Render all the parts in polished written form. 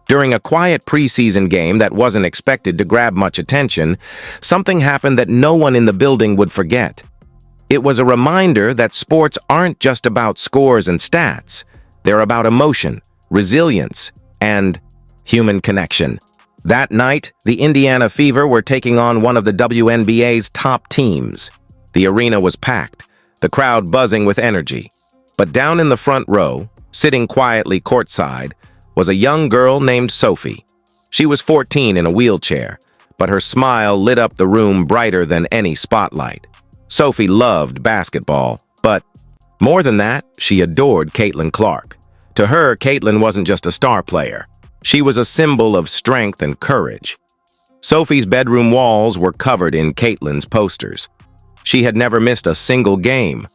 During a quiet preseason game that wasn't expected to grab much attention, something happened that no one in the building would forget. It was a reminder that sports aren't just about scores and stats. They're about emotion, resilience, and human connection. That night, the Indiana Fever were taking on one of the WNBA's top teams. The arena was packed, the crowd buzzing with energy. But down in the front row, sitting quietly courtside, was a young girl named Sophie. She was 14 in a wheelchair, but her smile lit up the room brighter than any spotlight. Sophie loved basketball, but more than that, she adored Caitlin Clark. To her, Caitlin wasn't just a star player. She was a symbol of strength and courage. Sophie's bedroom walls were covered in Caitlin's posters. She had never missed a single game,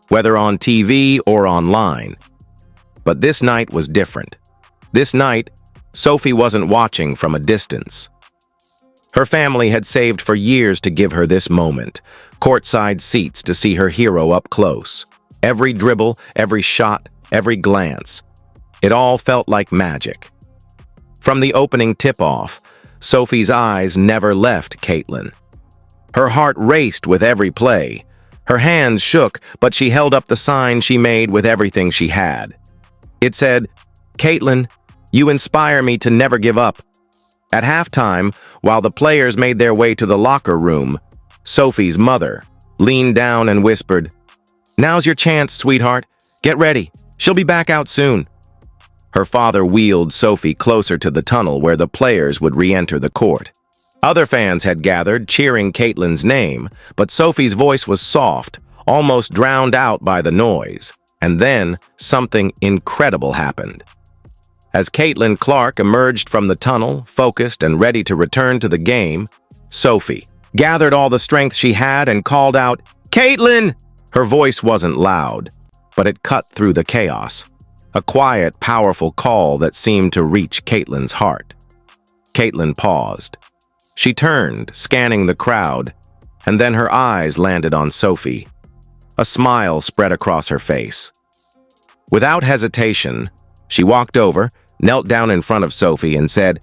whether on TV or online. But this night was different. This night, Sophie wasn't watching from a distance. Her family had saved for years to give her this moment, courtside seats to see her hero up close. Every dribble, every shot, every glance. It all felt like magic. From the opening tip-off, Sophie's eyes never left Caitlin. Her heart raced with every play. Her hands shook, but she held up the sign she made with everything she had. It said, "Caitlin, you inspire me to never give up." At halftime, while the players made their way to the locker room, Sophie's mother leaned down and whispered, "Now's your chance, sweetheart. Get ready. She'll be back out soon." Her father wheeled Sophie closer to the tunnel where the players would re-enter the court. Other fans had gathered, cheering Caitlin's name, but Sophie's voice was soft, almost drowned out by the noise. And then, something incredible happened. As Caitlin Clark emerged from the tunnel, focused and ready to return to the game, Sophie gathered all the strength she had and called out, "Caitlin!" Her voice wasn't loud, but it cut through the chaos. A quiet, powerful call that seemed to reach Caitlin's heart. Caitlin paused. She turned, scanning the crowd, and then her eyes landed on Sophie. A smile spread across her face. Without hesitation, she walked over, knelt down in front of Sophie and said,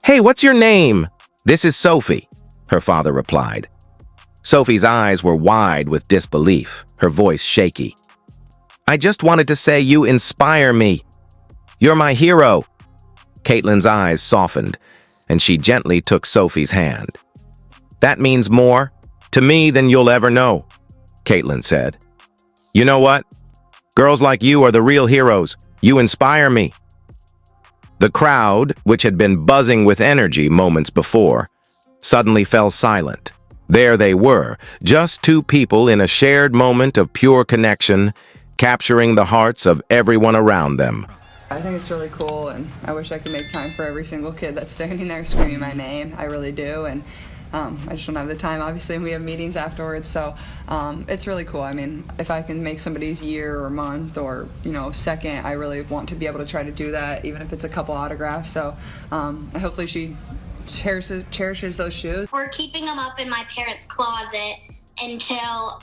"Hey, what's your name?" "This is Sophie," her father replied. Sophie's eyes were wide with disbelief, her voice shaky. "I just wanted to say you inspire me. You're my hero." Caitlin's eyes softened, and she gently took Sophie's hand. "That means more to me than you'll ever know," Caitlin said. "You know what? Girls like you are the real heroes. You inspire me." The crowd, which had been buzzing with energy moments before, suddenly fell silent. There they were, just two people in a shared moment of pure connection, capturing the hearts of everyone around them. I think it's really cool, and I wish I could make time for every single kid that's standing there screaming my name. I really do, and I just don't have the time. Obviously, we have meetings afterwards, so it's really cool. I mean, if I can make somebody's year or month or, second, I really want to be able to try to do that, even if it's a couple autographs. So hopefully she cherishes those shoes. We're keeping them up in my parents' closet until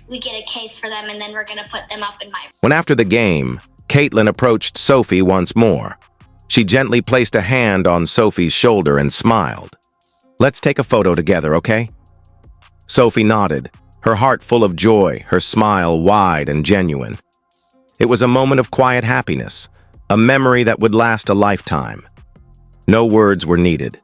we get a case for them, and then we're going to put them up in my... When after the game, Caitlin approached Sophie once more. She gently placed a hand on Sophie's shoulder and smiled. "Let's take a photo together, okay?" Sophie nodded, her heart full of joy, her smile wide and genuine. It was a moment of quiet happiness, a memory that would last a lifetime. No words were needed.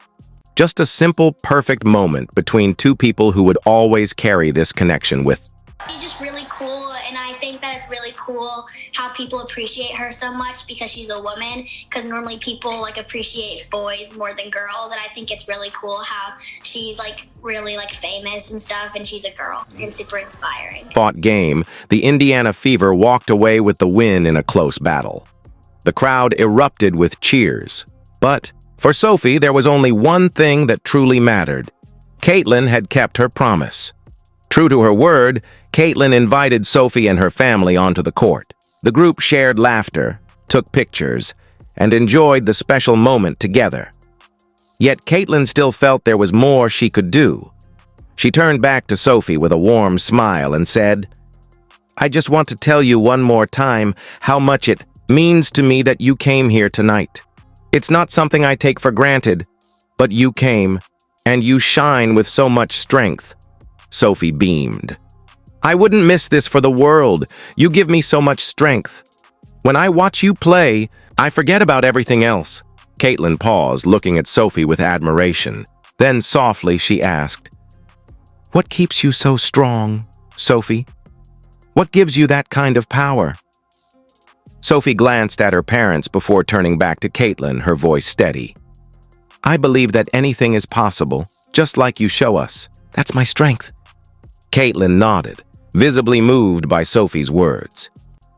Just a simple, perfect moment between two people who would always carry this connection with. She's just really cool, and I think that it's really cool how people appreciate her so much because she's a woman, because normally people appreciate boys more than girls, and I think it's really cool how she's really famous and stuff, and she's a girl and super inspiring. Fought game, the Indiana Fever walked away with the win in a close battle. The crowd erupted with cheers, but for Sophie, there was only one thing that truly mattered. Caitlin had kept her promise. True to her word, Caitlin invited Sophie and her family onto the court. The group shared laughter, took pictures, and enjoyed the special moment together. Yet Caitlin still felt there was more she could do. She turned back to Sophie with a warm smile and said, "I just want to tell you one more time how much it means to me that you came here tonight. It's not something I take for granted, but you came, and you shine with so much strength." Sophie beamed. "I wouldn't miss this for the world. You give me so much strength. When I watch you play, I forget about everything else." Caitlin paused, looking at Sophie with admiration. Then softly she asked, "What keeps you so strong, Sophie? What gives you that kind of power?" Sophie glanced at her parents before turning back to Caitlin, her voice steady. "I believe that anything is possible, just like you show us. That's my strength." Caitlin nodded, visibly moved by Sophie's words.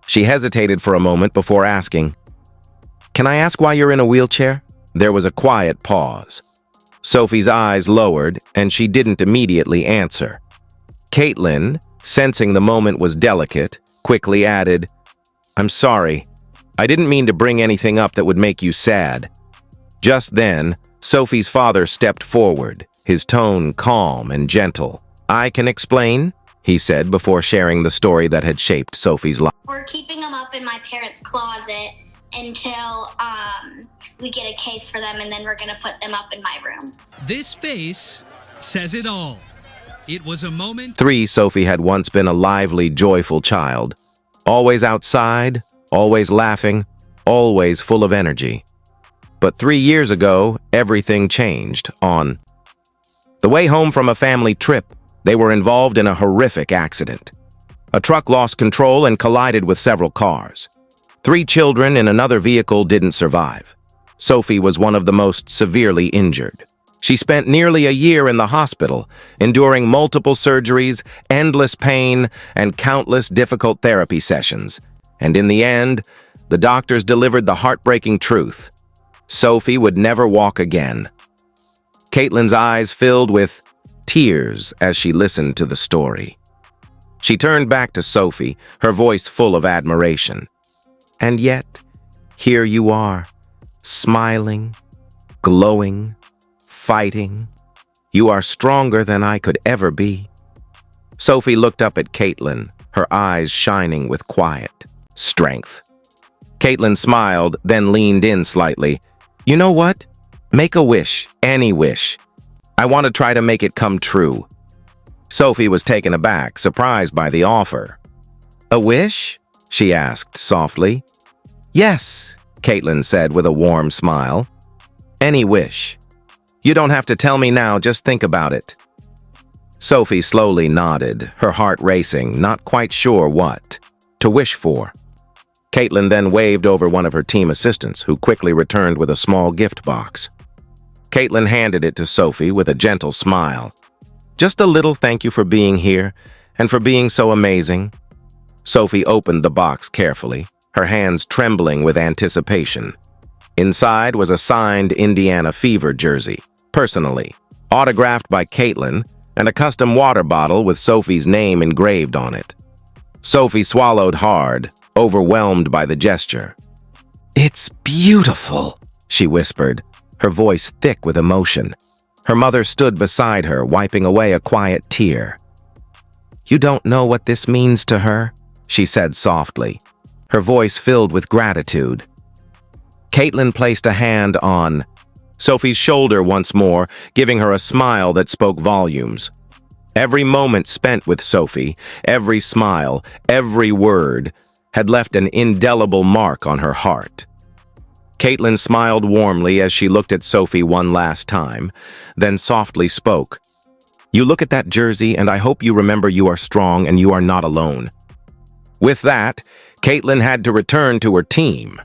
She hesitated for a moment before asking, "Can I ask why you're in a wheelchair?" There was a quiet pause. Sophie's eyes lowered, and she didn't immediately answer. Caitlin, sensing the moment was delicate, quickly added, "I'm sorry. I didn't mean to bring anything up that would make you sad." Just then, Sophie's father stepped forward, his tone calm and gentle. "I can explain," he said before sharing the story that had shaped Sophie's life. We're keeping them up in my parents' closet until we get a case for them, and then we're going to put them up in my room. This face says it all. It was a moment. 3. Sophie had once been a lively, joyful child. Always outside, always laughing, always full of energy. But 3 years ago, everything changed. On the way home from a family trip, they were involved in a horrific accident. A truck lost control and collided with several cars. 3 children in another vehicle didn't survive. Sophie was one of the most severely injured. She spent nearly a year in the hospital, enduring multiple surgeries, endless pain, and countless difficult therapy sessions. And in the end, the doctors delivered the heartbreaking truth: Sophie would never walk again. Caitlin's eyes filled with tears as she listened to the story. She turned back to Sophie, her voice full of admiration. "And yet, here you are, smiling, glowing, fighting. You are stronger than I could ever be." Sophie looked up at Caitlin, her eyes shining with quiet strength. Caitlin smiled, then leaned in slightly. "You know what? Make a wish, any wish. I want to try to make it come true." Sophie was taken aback, surprised by the offer. "A wish?" she asked softly. "Yes," Caitlin said with a warm smile. "Any wish. You don't have to tell me now, just think about it." Sophie slowly nodded, her heart racing, not quite sure what to wish for. Caitlin then waved over one of her team assistants, who quickly returned with a small gift box. Caitlin handed it to Sophie with a gentle smile. "Just a little thank you for being here and for being so amazing." Sophie opened the box carefully, her hands trembling with anticipation. Inside was a signed Indiana Fever jersey, personally, autographed by Caitlin, and a custom water bottle with Sophie's name engraved on it. Sophie swallowed hard, overwhelmed by the gesture. "It's beautiful," she whispered, her voice thick with emotion. Her mother stood beside her, wiping away a quiet tear. "You don't know what this means to her," she said softly, her voice filled with gratitude. Caitlin placed a hand on Sophie's shoulder once more, giving her a smile that spoke volumes. Every moment spent with Sophie, every smile, every word, had left an indelible mark on her heart. Caitlin smiled warmly as she looked at Sophie one last time, then softly spoke. "You look at that jersey, and I hope you remember you are strong and you are not alone." With that, Caitlin had to return to her team.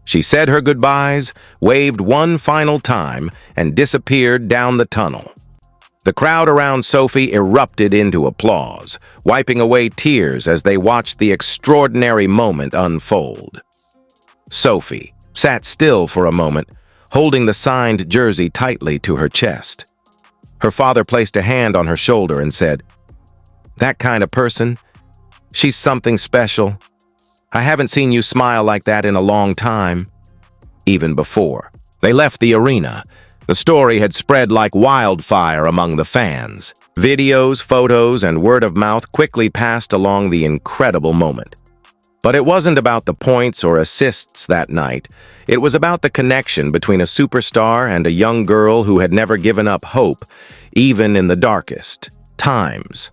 She said her goodbyes, waved one final time, and disappeared down the tunnel. The crowd around Sophie erupted into applause, wiping away tears as they watched the extraordinary moment unfold. Sophie sat still for a moment, holding the signed jersey tightly to her chest. Her father placed a hand on her shoulder and said, "That kind of person, she's something special. I haven't seen you smile like that in a long time." Even before they left the arena, the story had spread like wildfire among the fans. Videos, photos, and word of mouth quickly passed along the incredible moment. But it wasn't about the points or assists that night. It was about the connection between a superstar and a young girl who had never given up hope, even in the darkest times.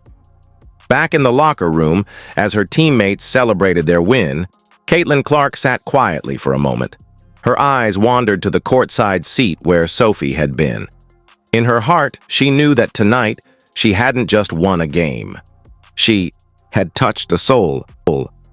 Back in the locker room, as her teammates celebrated their win, Caitlin Clark sat quietly for a moment. Her eyes wandered to the courtside seat where Sophie had been. In her heart, she knew that tonight, she hadn't just won a game. She had touched a soul.